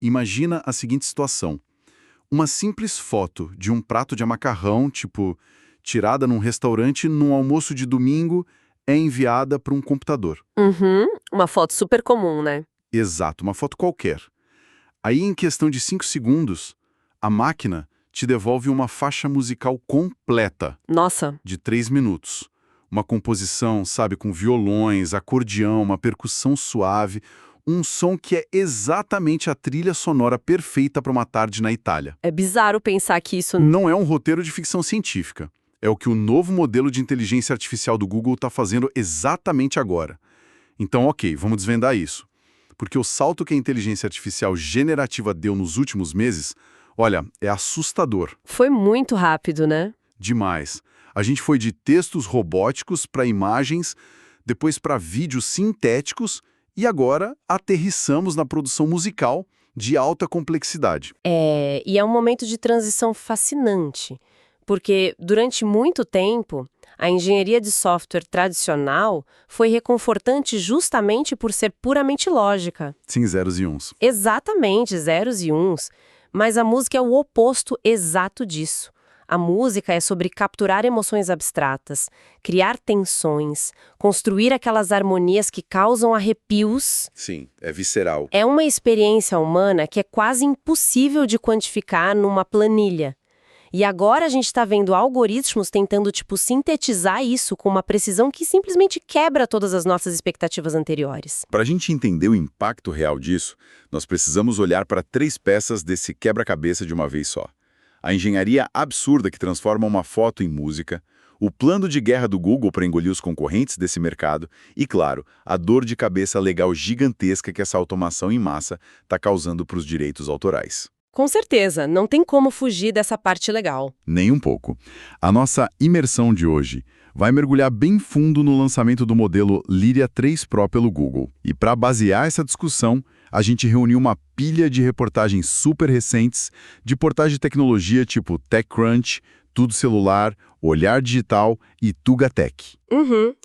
Imagina a seguinte situação. Uma simples foto de um prato de macarrão, tipo, tirada num restaurante num almoço de domingo, é enviada para um computador. Uhum, uma foto super comum, né? Exato, uma foto qualquer. Aí, em questão de 5 segundos, a máquina te devolve uma faixa musical completa, Nossa, de 3 minutos. Uma composição, sabe, com violões, acordeão, uma percussão suave, um som que é exatamente a trilha sonora perfeita para uma tarde na Itália. é bizarro pensar que isso... Não é um roteiro de ficção científica. É o que o novo modelo de inteligência artificial do Google está fazendo exatamente agora. Então, ok, vamos desvendar isso. Porque o salto que a inteligência artificial generativa deu nos últimos meses, olha, é assustador. Foi muito rápido, né? Demais. A gente foi de textos robóticos para imagens, depois para vídeos sintéticos e agora aterrissamos na produção musical de alta complexidade. E é um momento de transição fascinante, porque durante muito tempo, a engenharia de software tradicional foi reconfortante justamente por ser puramente lógica. Sim, zeros e uns. Exatamente, zeros e uns. Mas a música é o oposto exato disso. A música é sobre capturar emoções abstratas, criar tensões, construir aquelas harmonias que causam arrepios. Sim, é visceral. É uma experiência humana que é quase impossível de quantificar numa planilha. E agora a gente está vendo algoritmos tentando, sintetizar isso com uma precisão que simplesmente quebra todas as nossas expectativas anteriores. Para a gente entender o impacto real disso, nós precisamos olhar para 3 peças desse quebra-cabeça de uma vez só. A engenharia absurda que transforma uma foto em música, o plano de guerra do Google para engolir os concorrentes desse mercado e, claro, a dor de cabeça legal gigantesca que essa automação em massa está causando para os direitos autorais. Com certeza, não tem como fugir dessa parte legal. Nem um pouco. A nossa imersão de hoje vai mergulhar bem fundo no lançamento do modelo Lyria 3 Pro pelo Google. E para basear essa discussão, a gente reuniu uma pilha de reportagens super recentes de portais de tecnologia tipo TechCrunch, Tudo Celular, Olhar Digital e Tugatech.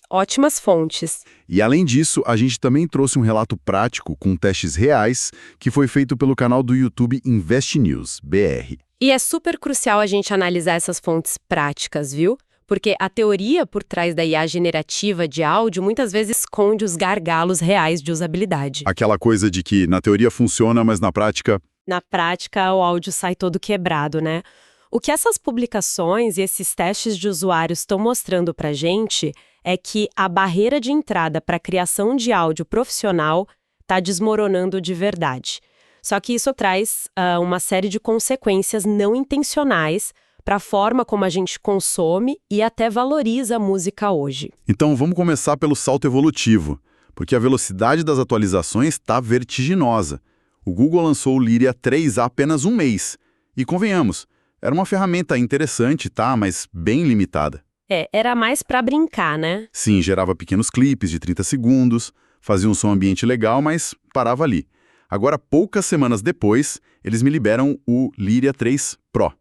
Ótimas fontes. E além disso, a gente também trouxe um relato prático com testes reais que foi feito pelo canal do YouTube Invest News, BR. E é super crucial a gente analisar essas fontes práticas, viu? Porque a teoria por trás da IA generativa de áudio muitas vezes esconde os gargalos reais de usabilidade. Aquela coisa de que na teoria funciona, mas na prática... Na prática, o áudio sai todo quebrado, né? O que essas publicações e esses testes de usuários estão mostrando pra gente é que a barreira de entrada para a criação de áudio profissional está desmoronando de verdade. Só que isso traz uma série de consequências não intencionais para a forma como a gente consome e até valoriza a música hoje. Então vamos começar pelo salto evolutivo, porque a velocidade das atualizações está vertiginosa. O Google lançou o Lyria 3 há apenas um mês. E convenhamos, era uma ferramenta interessante, tá, mas bem limitada. Era mais para brincar, né? Sim, gerava pequenos clipes de 30 segundos, fazia um som ambiente legal, mas parava ali. Agora, poucas semanas depois, eles me liberam o Lyria 3 Pro.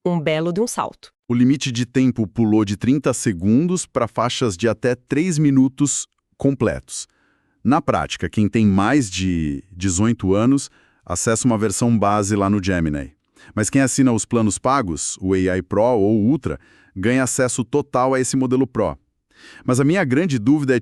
Um belo de um salto. O limite de tempo pulou de 30 segundos para faixas de até 3 minutos completos. Na prática, quem tem mais de 18 anos acessa uma versão base lá no Gemini. Mas quem assina os planos pagos, o AI Pro ou o Ultra, ganha acesso total a esse modelo Pro. Mas a minha grande dúvida é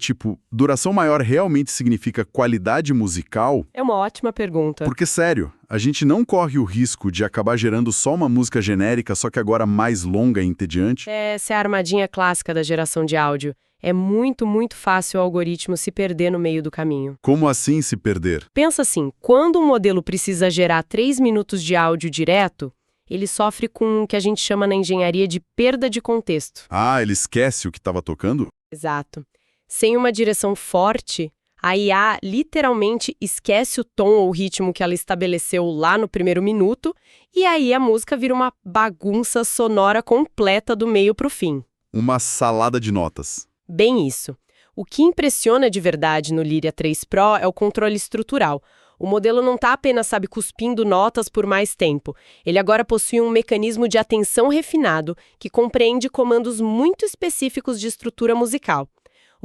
duração maior realmente significa qualidade musical? É uma ótima pergunta. Porque, sério, a gente não corre o risco de acabar gerando só uma música genérica, só que agora mais longa e entediante? Essa é a armadilha clássica da geração de áudio. É muito, muito fácil o algoritmo se perder no meio do caminho. Como assim se perder? Pensa assim, quando um modelo precisa gerar 3 minutos de áudio direto, ele sofre com o que a gente chama na engenharia de perda de contexto. Ah, ele esquece o que estava tocando? Exato. Sem uma direção forte, a IA literalmente esquece o tom ou ritmo que ela estabeleceu lá no primeiro minuto, e aí a música vira uma bagunça sonora completa do meio para o fim. Uma salada de notas. Bem isso. O que impressiona de verdade no Lyria 3 Pro é o controle estrutural. O modelo não está apenas, cuspindo notas por mais tempo. Ele agora possui um mecanismo de atenção refinado que compreende comandos muito específicos de estrutura musical.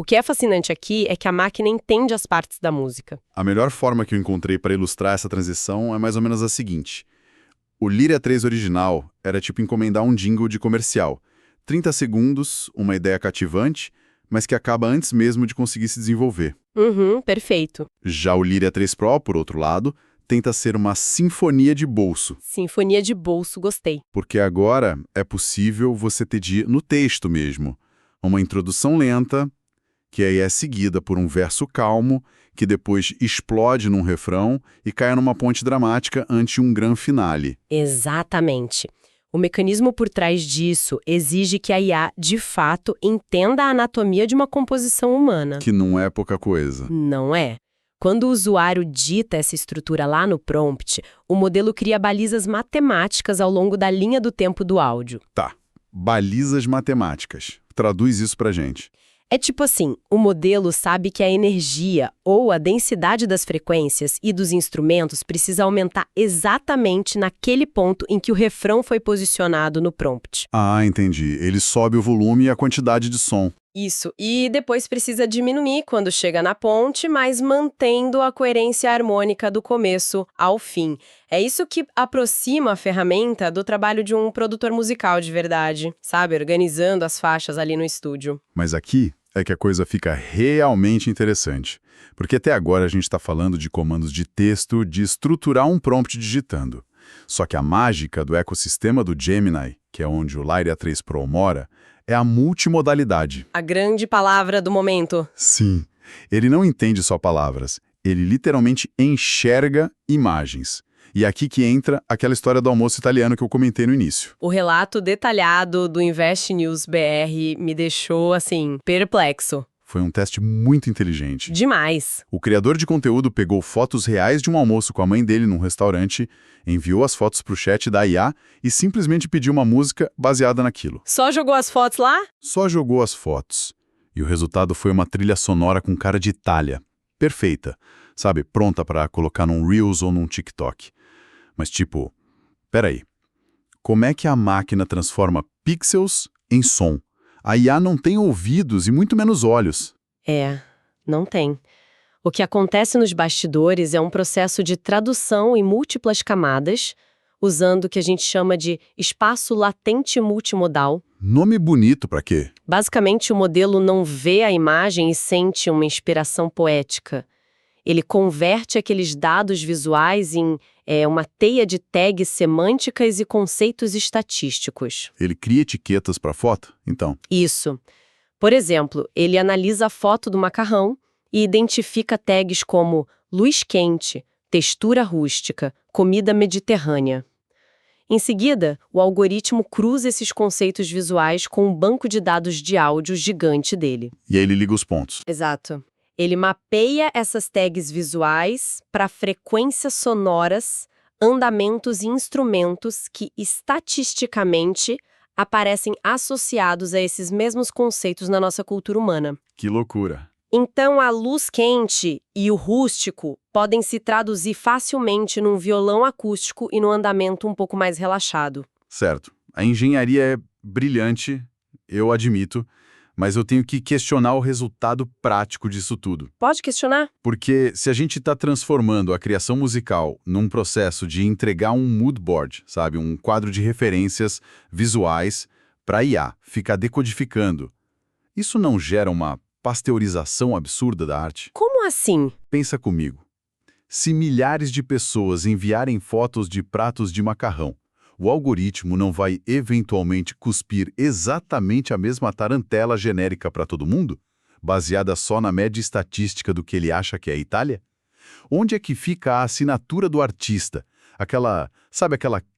O que é fascinante aqui é que a máquina entende as partes da música. A melhor forma que eu encontrei para ilustrar essa transição é mais ou menos a seguinte. O Lyria 3 original era tipo encomendar um jingle de comercial. 30 segundos, uma ideia cativante, mas que acaba antes mesmo de conseguir se desenvolver. Perfeito. Já o Lyria 3 Pro, por outro lado, tenta ser uma sinfonia de bolso. Sinfonia de bolso, gostei. Porque agora é possível você ter no texto mesmo, uma introdução lenta, que aí é seguida por um verso calmo, que depois explode num refrão e cai numa ponte dramática ante um gran finale. Exatamente. O mecanismo por trás disso exige que a IA, de fato, entenda a anatomia de uma composição humana. Que não é pouca coisa. Não é? Quando o usuário dita essa estrutura lá no prompt, o modelo cria balizas matemáticas ao longo da linha do tempo do áudio. Tá. Balizas matemáticas. Traduz isso pra gente. É tipo assim, o modelo sabe que a energia ou a densidade das frequências e dos instrumentos precisa aumentar exatamente naquele ponto em que o refrão foi posicionado no prompt. Ah, entendi. Ele sobe o volume e a quantidade de som. Isso, e depois precisa diminuir quando chega na ponte, mas mantendo a coerência harmônica do começo ao fim. É isso que aproxima a ferramenta do trabalho de um produtor musical de verdade, sabe? Organizando as faixas ali no estúdio. Mas aqui é que a coisa fica realmente interessante. Porque até agora a gente está falando de comandos de texto, de estruturar um prompt digitando. Só que a mágica do ecossistema do Gemini, que é onde o Lyria 3 Pro mora, é a multimodalidade. A grande palavra do momento. Sim. Ele não entende só palavras. Ele literalmente enxerga imagens. E é aqui que entra aquela história do almoço italiano que eu comentei no início. O relato detalhado do Invest News BR me deixou, assim, perplexo. Foi um teste muito inteligente. Demais. O criador de conteúdo pegou fotos reais de um almoço com a mãe dele num restaurante, enviou as fotos para o chat da IA e simplesmente pediu uma música baseada naquilo. Só jogou as fotos lá? Só jogou as fotos. E o resultado foi uma trilha sonora com cara de Itália. Perfeita. Sabe, pronta para colocar num Reels ou num TikTok. Mas tipo, peraí. Como é que a máquina transforma pixels em som? A IA não tem ouvidos e muito menos olhos. Não tem. O que acontece nos bastidores é um processo de tradução em múltiplas camadas, usando o que a gente chama de espaço latente multimodal. Nome bonito pra quê? Basicamente, o modelo não vê a imagem e sente uma inspiração poética. Ele converte aqueles dados visuais em uma teia de tags semânticas e conceitos estatísticos. Ele cria etiquetas para foto? Então. Isso. Por exemplo, ele analisa a foto do macarrão e identifica tags como luz quente, textura rústica, comida mediterrânea. Em seguida, o algoritmo cruza esses conceitos visuais com um banco de dados de áudio gigante dele. E aí ele liga os pontos. Exato. Ele mapeia essas tags visuais para frequências sonoras, andamentos e instrumentos que, estatisticamente, aparecem associados a esses mesmos conceitos na nossa cultura humana. Que loucura. Então, a luz quente e o rústico podem se traduzir facilmente num violão acústico e no andamento um pouco mais relaxado. Certo. A engenharia é brilhante, eu admito, mas eu tenho que questionar o resultado prático disso tudo. Pode questionar? Porque se a gente está transformando a criação musical num processo de entregar um mood board, sabe, um quadro de referências visuais para a IA ficar decodificando, isso não gera uma pasteurização absurda da arte? Como assim? Pensa comigo. Se milhares de pessoas enviarem fotos de pratos de macarrão, o algoritmo não vai eventualmente cuspir exatamente a mesma tarantela genérica para todo mundo, baseada só na média estatística do que ele acha que é a Itália? Onde é que fica a assinatura do artista? Aquela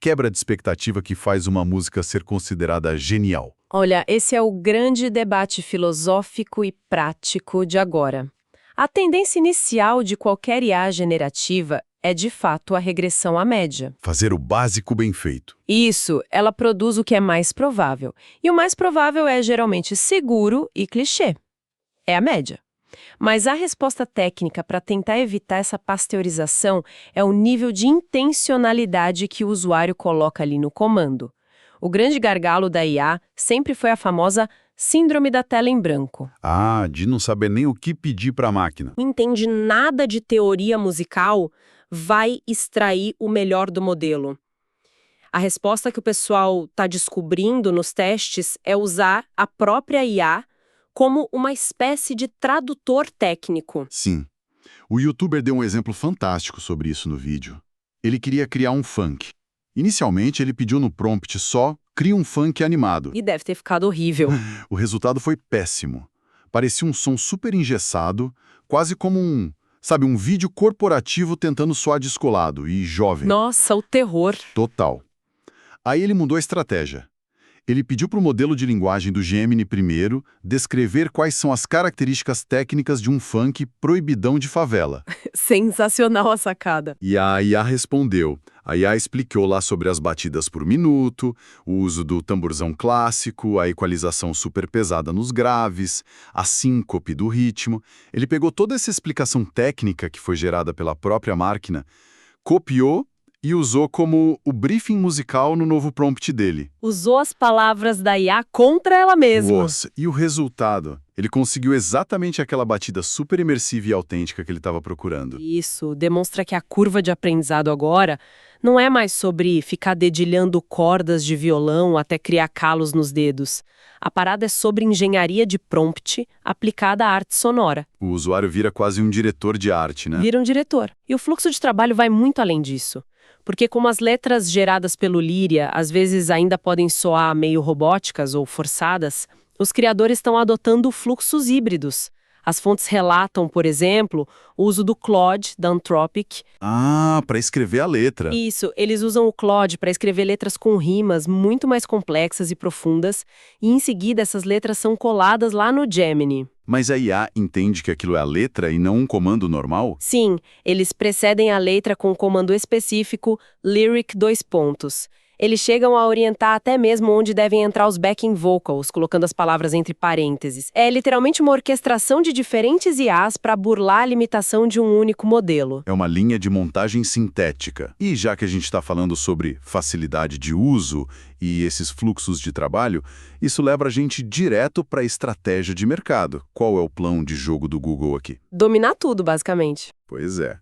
quebra de expectativa que faz uma música ser considerada genial? Olha, esse é o grande debate filosófico e prático de agora. A tendência inicial de qualquer IA generativa é, de fato, a regressão à média. Fazer o básico bem feito. Isso, ela produz o que é mais provável. E o mais provável é geralmente seguro e clichê. É a média. Mas a resposta técnica para tentar evitar essa pasteurização é o nível de intencionalidade que o usuário coloca ali no comando. O grande gargalo da IA sempre foi a famosa Síndrome da tela em branco. Ah, de não saber nem o que pedir para a máquina. Não entende nada de teoria musical, vai extrair o melhor do modelo. A resposta que o pessoal está descobrindo nos testes é usar a própria IA como uma espécie de tradutor técnico. Sim. O youtuber deu um exemplo fantástico sobre isso no vídeo. Ele queria criar um funk. Inicialmente, ele pediu no prompt só "cria um funk animado". E deve ter ficado horrível. O resultado foi péssimo. Parecia um som super engessado, quase como um vídeo corporativo tentando soar descolado e jovem. Nossa, o terror. Total. Aí ele mudou a estratégia. Ele pediu para o modelo de linguagem do Gemini primeiro descrever quais são as características técnicas de um funk proibidão de favela. Sensacional a sacada. E a IA respondeu. A IA explicou lá sobre as batidas por minuto, o uso do tamborzão clássico, a equalização super pesada nos graves, a síncope do ritmo. Ele pegou toda essa explicação técnica que foi gerada pela própria máquina, copiou e usou como o briefing musical no novo prompt dele. Usou as palavras da IA contra ela mesma. Nossa, e o resultado? Ele conseguiu exatamente aquela batida super imersiva e autêntica que ele estava procurando. Isso demonstra que a curva de aprendizado agora não é mais sobre ficar dedilhando cordas de violão até criar calos nos dedos. A parada é sobre engenharia de prompt aplicada à arte sonora. O usuário vira quase um diretor de arte, né? Vira um diretor. E o fluxo de trabalho vai muito além disso. Porque como as letras geradas pelo Lyria às vezes ainda podem soar meio robóticas ou forçadas, os criadores estão adotando fluxos híbridos. As fontes relatam, por exemplo, o uso do Claude, da Anthropic. Ah, para escrever a letra. Isso, eles usam o Claude para escrever letras com rimas muito mais complexas e profundas, e em seguida essas letras são coladas lá no Gemini. Mas a IA entende que aquilo é a letra e não um comando normal? Sim, eles precedem a letra com um comando específico, lyric : Eles chegam a orientar até mesmo onde devem entrar os backing vocals, colocando as palavras entre parênteses. É literalmente uma orquestração de diferentes IAs para burlar a limitação de um único modelo. É uma linha de montagem sintética. E já que a gente está falando sobre facilidade de uso e esses fluxos de trabalho, isso leva a gente direto para a estratégia de mercado. Qual é o plano de jogo do Google aqui? Dominar tudo, basicamente. Pois é.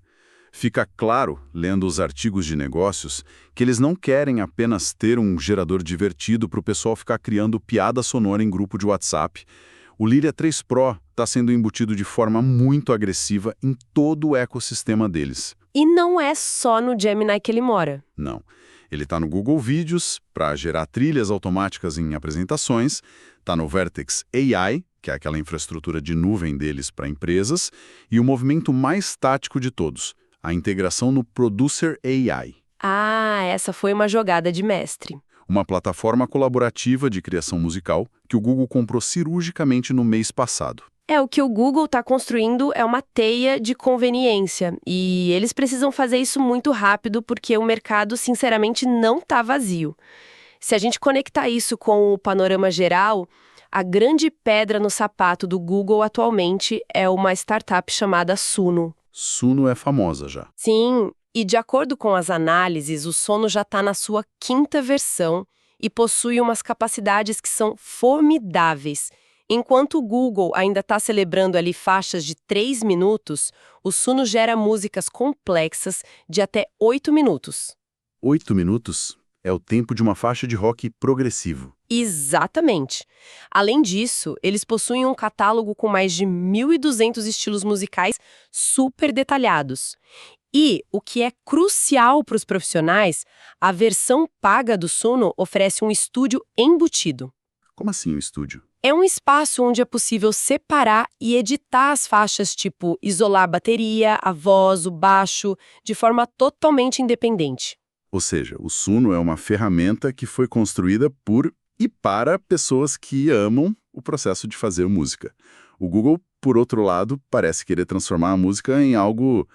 Fica claro, lendo os artigos de negócios, que eles não querem apenas ter um gerador divertido para o pessoal ficar criando piada sonora em grupo de WhatsApp. O Lyria 3 Pro está sendo embutido de forma muito agressiva em todo o ecossistema deles. E não é só no Gemini que ele mora. Não. Ele está no Google Vídeos, para gerar trilhas automáticas em apresentações, está no Vertex AI, que é aquela infraestrutura de nuvem deles para empresas, e o movimento mais tático de todos, a integração no Producer AI. Ah, essa foi uma jogada de mestre. Uma plataforma colaborativa de criação musical que o Google comprou cirurgicamente no mês passado. O que o Google está construindo é uma teia de conveniência, e eles precisam fazer isso muito rápido porque o mercado, sinceramente, não está vazio. Se a gente conectar isso com o panorama geral, a grande pedra no sapato do Google atualmente é uma startup chamada Suno. Suno é famosa já. Sim, e de acordo com as análises, o Suno já está na sua 5ª versão e possui umas capacidades que são formidáveis. Enquanto o Google ainda está celebrando ali faixas de 3 minutos, o Suno gera músicas complexas de até 8 minutos. 8 minutos é o tempo de uma faixa de rock progressivo. Exatamente. Além disso, eles possuem um catálogo com mais de 1.200 estilos musicais super detalhados. E, o que é crucial para os profissionais, a versão paga do Suno oferece um estúdio embutido. Como assim o estúdio? É um espaço onde é possível separar e editar as faixas, tipo isolar a bateria, a voz, o baixo, de forma totalmente independente. Ou seja, o Suno é uma ferramenta que foi construída por e para pessoas que amam o processo de fazer música. O Google, por outro lado, parece querer transformar a música em algo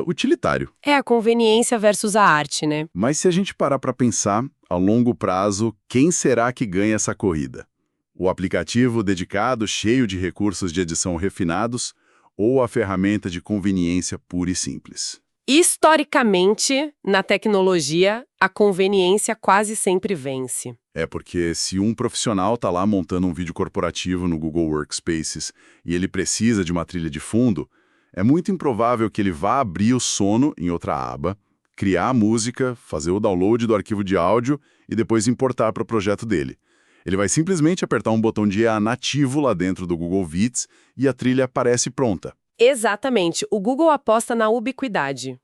utilitário. É a conveniência versus a arte, né? Mas se a gente parar para pensar, a longo prazo, quem será que ganha essa corrida? O aplicativo dedicado, cheio de recursos de edição refinados, ou a ferramenta de conveniência pura e simples? Historicamente, na tecnologia, a conveniência quase sempre vence. É porque se um profissional está lá montando um vídeo corporativo no Google Workspaces e ele precisa de uma trilha de fundo, é muito improvável que ele vá abrir o Sono em outra aba, criar a música, fazer o download do arquivo de áudio e depois importar para o projeto dele. Ele vai simplesmente apertar um botão de EA nativo lá dentro do Google Vits e a trilha aparece pronta. Exatamente. O Google aposta na ubiquidade.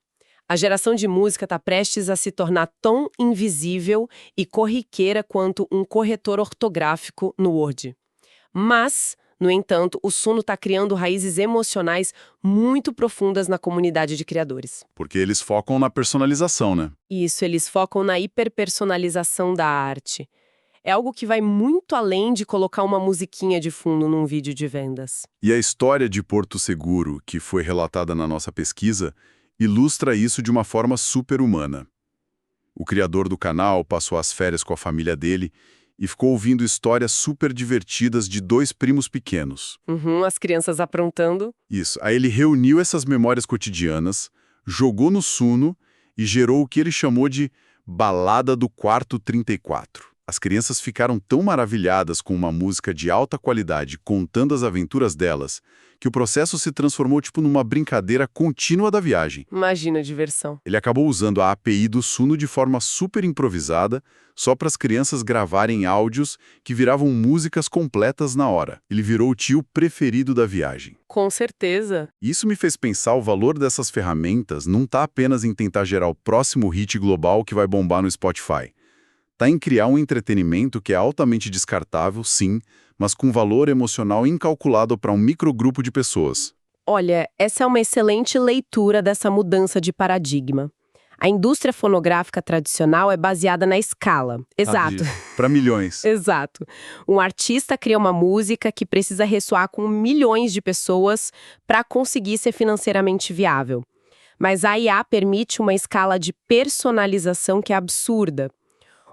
A geração de música está prestes a se tornar tão invisível e corriqueira quanto um corretor ortográfico no Word. Mas, no entanto, o Suno está criando raízes emocionais muito profundas na comunidade de criadores. Porque eles focam na personalização, né? Isso, eles focam na hiperpersonalização da arte. É algo que vai muito além de colocar uma musiquinha de fundo num vídeo de vendas. E a história de Porto Seguro, que foi relatada na nossa pesquisa, ilustra isso de uma forma super-humana. O criador do canal passou as férias com a família dele e ficou ouvindo histórias super divertidas de 2 primos pequenos. As crianças aprontando. Isso. Aí ele reuniu essas memórias cotidianas, jogou no Suno e gerou o que ele chamou de Balada do Quarto 34. As crianças ficaram tão maravilhadas com uma música de alta qualidade contando as aventuras delas, que o processo se transformou numa brincadeira contínua da viagem. Imagina a diversão. Ele acabou usando a API do Suno de forma super improvisada, só para as crianças gravarem áudios que viravam músicas completas na hora. Ele virou o tio preferido da viagem. Com certeza. Isso me fez pensar o valor dessas ferramentas não está apenas em tentar gerar o próximo hit global que vai bombar no Spotify. Está em criar um entretenimento que é altamente descartável, sim, mas com valor emocional incalculado para um microgrupo de pessoas. Olha, essa é uma excelente leitura dessa mudança de paradigma. A indústria fonográfica tradicional é baseada na escala. Exato. Para milhões. Exato. Um artista cria uma música que precisa ressoar com milhões de pessoas para conseguir ser financeiramente viável. Mas a IA permite uma escala de personalização que é absurda.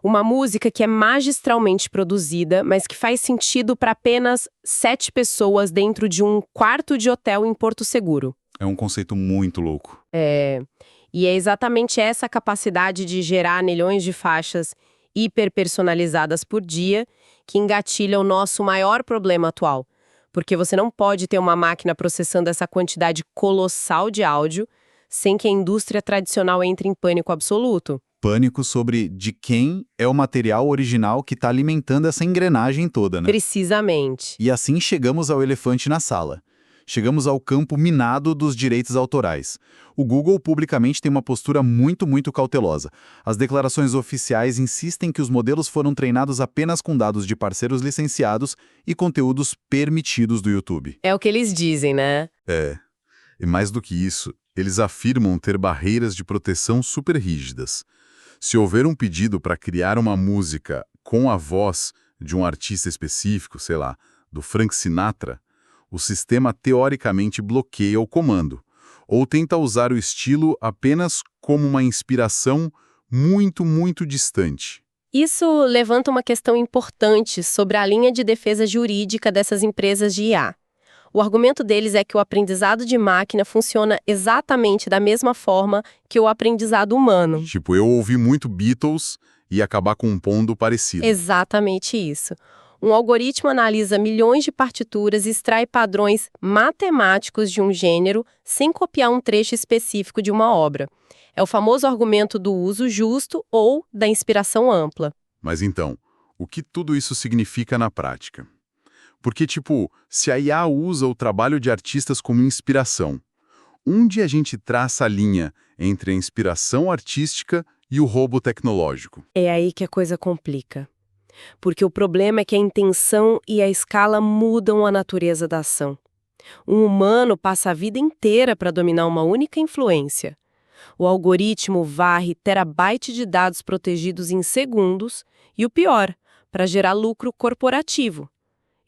Uma música que é magistralmente produzida, mas que faz sentido para apenas 7 pessoas dentro de um quarto de hotel em Porto Seguro. É um conceito muito louco. E é exatamente essa capacidade de gerar milhões de faixas hiperpersonalizadas por dia que engatilha o nosso maior problema atual. Porque você não pode ter uma máquina processando essa quantidade colossal de áudio sem que a indústria tradicional entre em pânico absoluto. Pânico sobre de quem é o material original que está alimentando essa engrenagem toda, né? Precisamente. E assim chegamos ao elefante na sala. Chegamos ao campo minado dos direitos autorais. O Google publicamente tem uma postura muito cautelosa. As declarações oficiais insistem que os modelos foram treinados apenas com dados de parceiros licenciados e conteúdos permitidos do YouTube. É o que eles dizem, né? E mais do que isso, eles afirmam ter barreiras de proteção super rígidas. Se houver um pedido para criar uma música com a voz de um artista específico, sei lá, do Frank Sinatra, o sistema teoricamente bloqueia o comando, ou tenta usar o estilo apenas como uma inspiração muito distante. Isso levanta uma questão importante sobre a linha de defesa jurídica dessas empresas de IA. O argumento deles é que o aprendizado de máquina funciona exatamente da mesma forma que o aprendizado humano. Tipo, eu ouvi muito Beatles e acabar compondo parecido. Exatamente isso. Um algoritmo analisa milhões de partituras e extrai padrões matemáticos de um gênero sem copiar um trecho específico de uma obra. É o famoso argumento do uso justo ou da inspiração ampla. Mas então, o que tudo isso significa na prática? Porque, se a IA usa o trabalho de artistas como inspiração, onde a gente traça a linha entre a inspiração artística e o roubo tecnológico? É aí que a coisa complica. Porque o problema é que a intenção e a escala mudam a natureza da ação. Um humano passa a vida inteira para dominar uma única influência. O algoritmo varre terabyte de dados protegidos em segundos e, o pior, para gerar lucro corporativo.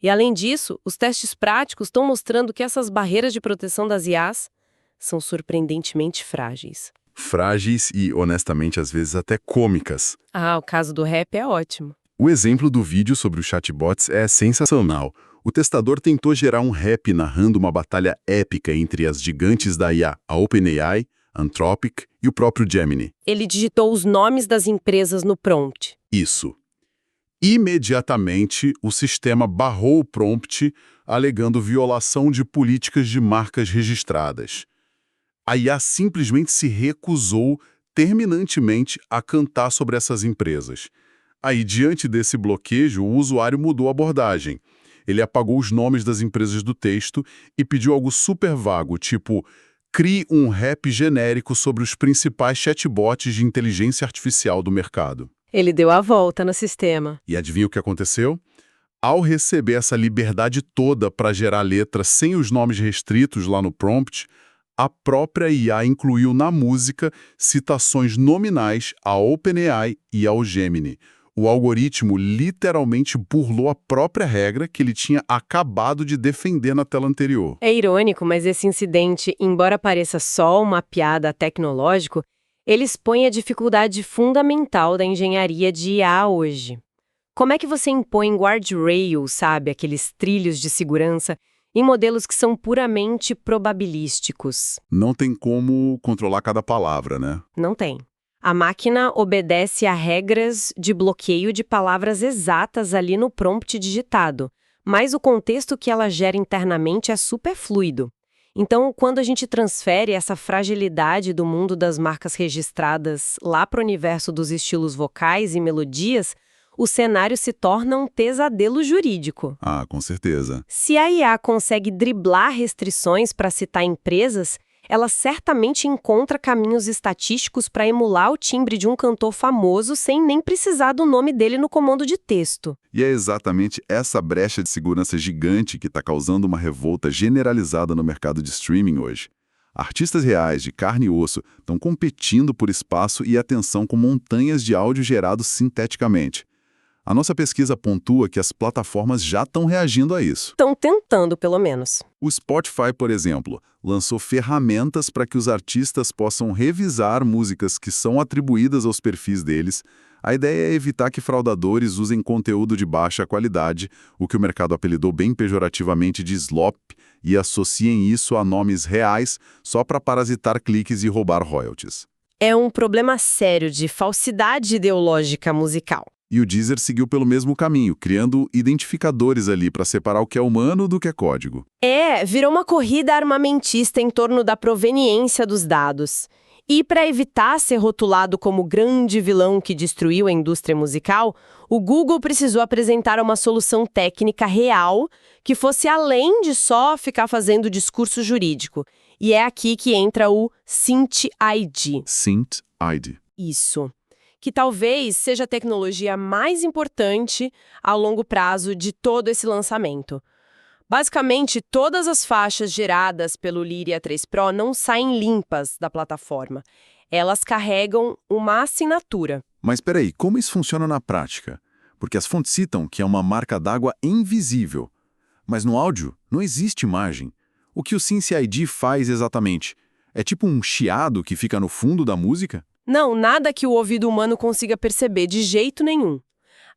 E, além disso, os testes práticos estão mostrando que essas barreiras de proteção das IAs são surpreendentemente frágeis. Frágeis e, honestamente, às vezes até cômicas. O caso do rap é ótimo. O exemplo do vídeo sobre os chatbots é sensacional. O testador tentou gerar um rap narrando uma batalha épica entre as gigantes da IA, a OpenAI, Anthropic e o próprio Gemini. Ele digitou os nomes das empresas no prompt. Isso. Imediatamente, o sistema barrou o prompt, alegando violação de políticas de marcas registradas. A IA simplesmente se recusou terminantemente a cantar sobre essas empresas. Aí, diante desse bloqueio, o usuário mudou a abordagem. Ele apagou os nomes das empresas do texto e pediu algo super vago, tipo, crie um rap genérico sobre os principais chatbots de inteligência artificial do mercado. Ele deu a volta no sistema. E adivinha o que aconteceu? Ao receber essa liberdade toda para gerar letras sem os nomes restritos lá no prompt, a própria IA incluiu na música citações nominais à OpenAI e ao Gemini. O algoritmo literalmente burlou a própria regra que ele tinha acabado de defender na tela anterior. É irônico, mas esse incidente, embora pareça só uma piada tecnológica, ele expõe a dificuldade fundamental da engenharia de IA hoje. Como é que você impõe guardrails, sabe, aqueles trilhos de segurança, em modelos que são puramente probabilísticos? Não tem como controlar cada palavra, né? Não tem. A máquina obedece a regras de bloqueio de palavras exatas ali no prompt digitado, mas o contexto que ela gera internamente é super fluido. Então, quando a gente transfere essa fragilidade do mundo das marcas registradas lá para o universo dos estilos vocais e melodias, o cenário se torna um pesadelo jurídico. Ah, com certeza. Se a IA consegue driblar restrições para citar empresas, ela certamente encontra caminhos estatísticos para emular o timbre de um cantor famoso sem nem precisar do nome dele no comando de texto. E é exatamente essa brecha de segurança gigante que está causando uma revolta generalizada no mercado de streaming hoje. Artistas reais, de carne e osso, estão competindo por espaço e atenção com montanhas de áudio gerados sinteticamente. A nossa pesquisa pontua que as plataformas já estão reagindo a isso. Estão tentando, pelo menos. O Spotify, por exemplo, lançou ferramentas para que os artistas possam revisar músicas que são atribuídas aos perfis deles. A ideia é evitar que fraudadores usem conteúdo de baixa qualidade, o que o mercado apelidou bem pejorativamente de slop, e associem isso a nomes reais só para parasitar cliques e roubar royalties. É um problema sério de falsidade ideológica musical. E o Deezer seguiu pelo mesmo caminho, criando identificadores ali para separar o que é humano do que é código. Virou uma corrida armamentista em torno da proveniência dos dados. E para evitar ser rotulado como o grande vilão que destruiu a indústria musical, o Google precisou apresentar uma solução técnica real que fosse além de só ficar fazendo discurso jurídico. E é aqui que entra o Synth ID. Synth ID. Isso. Que talvez seja a tecnologia mais importante a longo prazo de todo esse lançamento. Basicamente, todas as faixas geradas pelo Lyria 3 Pro não saem limpas da plataforma. Elas carregam uma assinatura. Mas peraí, como isso funciona na prática? Porque as fontes citam que é uma marca d'água invisível. Mas no áudio não existe imagem. O que o Synth ID faz exatamente? É tipo um chiado que fica no fundo da música? Não, nada que o ouvido humano consiga perceber de jeito nenhum.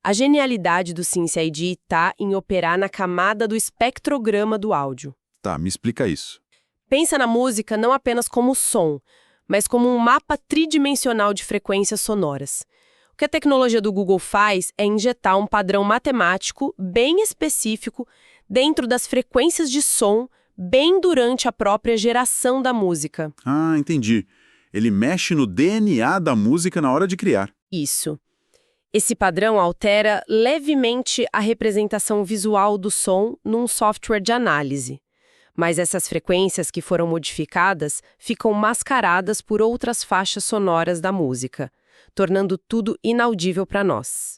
A genialidade do Synth ID está em operar na camada do espectrograma do áudio. Tá, me explica isso. Pensa na música não apenas como som, mas como um mapa tridimensional de frequências sonoras. O que a tecnologia do Google faz é injetar um padrão matemático bem específico dentro das frequências de som, bem durante a própria geração da música. Ah, entendi. Ele mexe no DNA da música na hora de criar. Isso. Esse padrão altera levemente a representação visual do som num software de análise. Mas essas frequências que foram modificadas ficam mascaradas por outras faixas sonoras da música, tornando tudo inaudível para nós.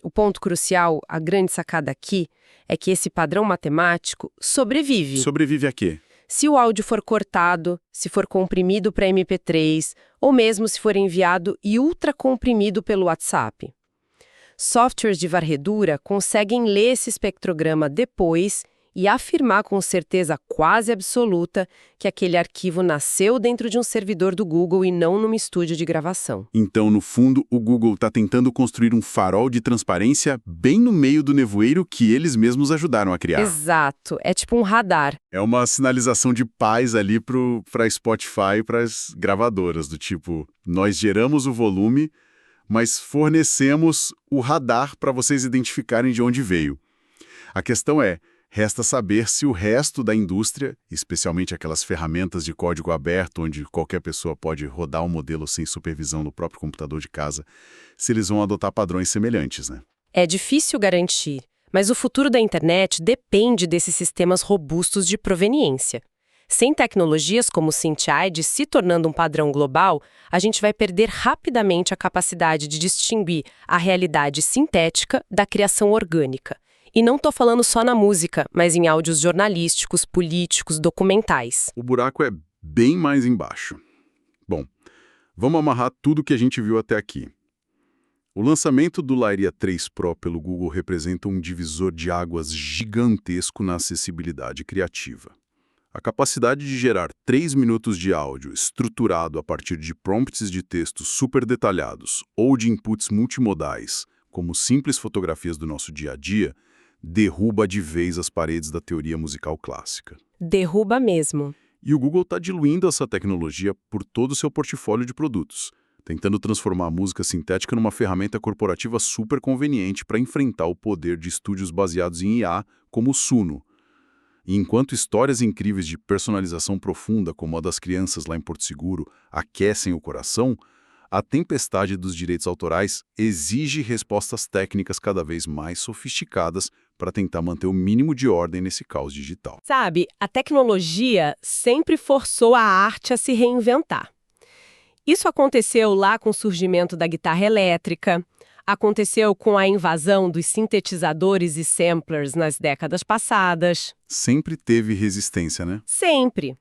O ponto crucial, a grande sacada aqui, é que esse padrão matemático sobrevive. Sobrevive a quê? Se o áudio for cortado, se for comprimido para MP3, ou mesmo se for enviado e ultracomprimido pelo WhatsApp. Softwares de varredura conseguem ler esse espectrograma depois e afirmar com certeza quase absoluta que aquele arquivo nasceu dentro de um servidor do Google e não num estúdio de gravação. Então, no fundo, o Google está tentando construir um farol de transparência bem no meio do nevoeiro que eles mesmos ajudaram a criar. Exato, é tipo um radar. É uma sinalização de paz ali para Spotify e para as gravadoras, do tipo, nós geramos o volume, mas fornecemos o radar para vocês identificarem de onde veio. A questão é, resta saber se o resto da indústria, especialmente aquelas ferramentas de código aberto, onde qualquer pessoa pode rodar um modelo sem supervisão no próprio computador de casa, se eles vão adotar padrões semelhantes, né? É difícil garantir, mas o futuro da internet depende desses sistemas robustos de proveniência. Sem tecnologias como o SynthID se tornando um padrão global, a gente vai perder rapidamente a capacidade de distinguir a realidade sintética da criação orgânica. E não estou falando só na música, mas em áudios jornalísticos, políticos, documentais. O buraco é bem mais embaixo. Bom, vamos amarrar tudo que a gente viu até aqui. O lançamento do Lyria 3 Pro pelo Google representa um divisor de águas gigantesco na acessibilidade criativa. A capacidade de gerar 3 minutos de áudio estruturado a partir de prompts de texto super detalhados ou de inputs multimodais, como simples fotografias do nosso dia a dia, derruba de vez as paredes da teoria musical clássica. Derruba mesmo. E o Google está diluindo essa tecnologia por todo o seu portfólio de produtos, tentando transformar a música sintética numa ferramenta corporativa super conveniente para enfrentar o poder de estúdios baseados em IA, como o Suno. E enquanto histórias incríveis de personalização profunda, como a das crianças lá em Porto Seguro, aquecem o coração, a tempestade dos direitos autorais exige respostas técnicas cada vez mais sofisticadas para tentar manter o mínimo de ordem nesse caos digital. Sabe, a tecnologia sempre forçou a arte a se reinventar. Isso aconteceu lá com o surgimento da guitarra elétrica, aconteceu com a invasão dos sintetizadores e samplers nas décadas passadas. Sempre teve resistência, né? Sempre.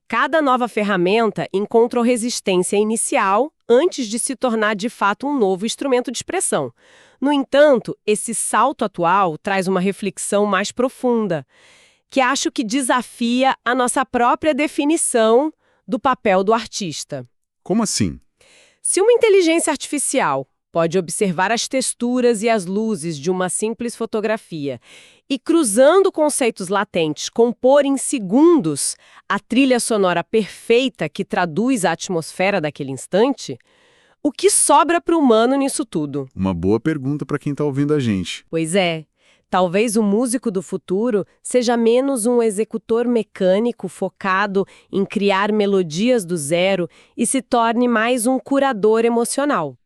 Cada nova ferramenta encontrou resistência inicial antes de se tornar de fato um novo instrumento de expressão. No entanto, esse salto atual traz uma reflexão mais profunda, que acho que desafia a nossa própria definição do papel do artista. Como assim? Se uma inteligência artificial pode observar as texturas e as luzes de uma simples fotografia e, cruzando conceitos latentes, compor em segundos a trilha sonora perfeita que traduz a atmosfera daquele instante, o que sobra para o humano nisso tudo? Uma boa pergunta para quem está ouvindo a gente. Pois é. Talvez o músico do futuro seja menos um executor mecânico focado em criar melodias do zero e se torne mais um curador emocional.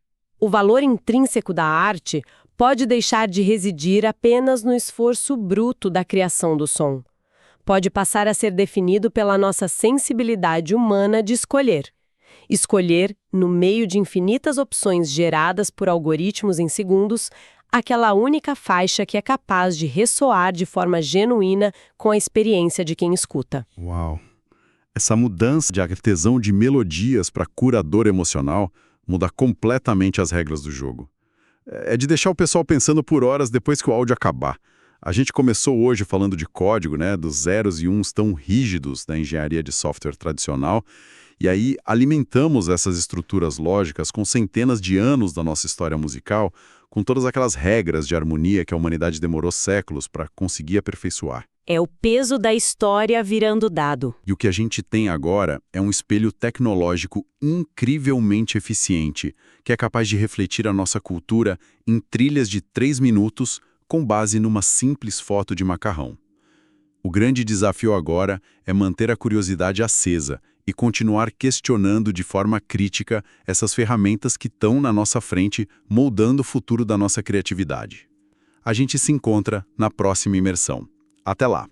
O valor intrínseco da arte pode deixar de residir apenas no esforço bruto da criação do som. Pode passar a ser definido pela nossa sensibilidade humana de escolher. Escolher, no meio de infinitas opções geradas por algoritmos em segundos, aquela única faixa que é capaz de ressoar de forma genuína com a experiência de quem escuta. Uau! Essa mudança de artesão de melodias para curador emocional muda completamente as regras do jogo. É de deixar o pessoal pensando por horas depois que o áudio acabar. A gente começou hoje falando de código, né, dos zeros e uns tão rígidos da engenharia de software tradicional, e aí alimentamos essas estruturas lógicas com centenas de anos da nossa história musical, com todas aquelas regras de harmonia que a humanidade demorou séculos para conseguir aperfeiçoar. É o peso da história virando dado. E o que a gente tem agora é um espelho tecnológico incrivelmente eficiente, que é capaz de refletir a nossa cultura em trilhas de 3 minutos com base numa simples foto de macarrão. O grande desafio agora é manter a curiosidade acesa e continuar questionando de forma crítica essas ferramentas que estão na nossa frente, moldando o futuro da nossa criatividade. A gente se encontra na próxima imersão. Até lá!